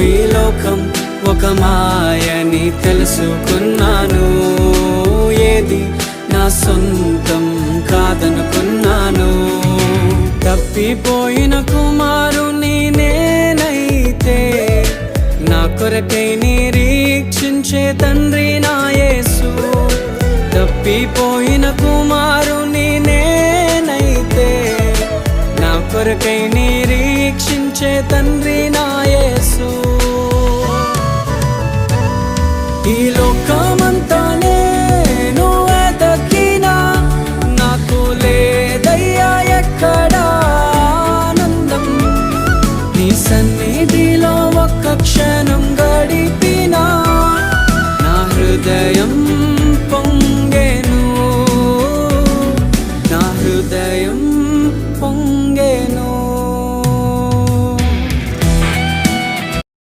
ఈ లోకం ఒక మాయని తెలుసుకున్నాను. ఏది నా సొంతం కాదనుకున్నాను. తప్పిపోయిన కుమారుని నేనైతే నా కొరకై నిరీక్షించే తండ్రి నా యేసు. తప్పిపోయిన కుమారుని నేనైతే నా కొరకై నిరీక్షించే తండ్రి నా యేసు. ఈ లోకమంతా నేను వెతకినా నాకు లేదయ్యా ఎక్కడా ఆనందం. నీ సన్నిధిలో ఒక్క క్షణం గడిపినా నా హృదయం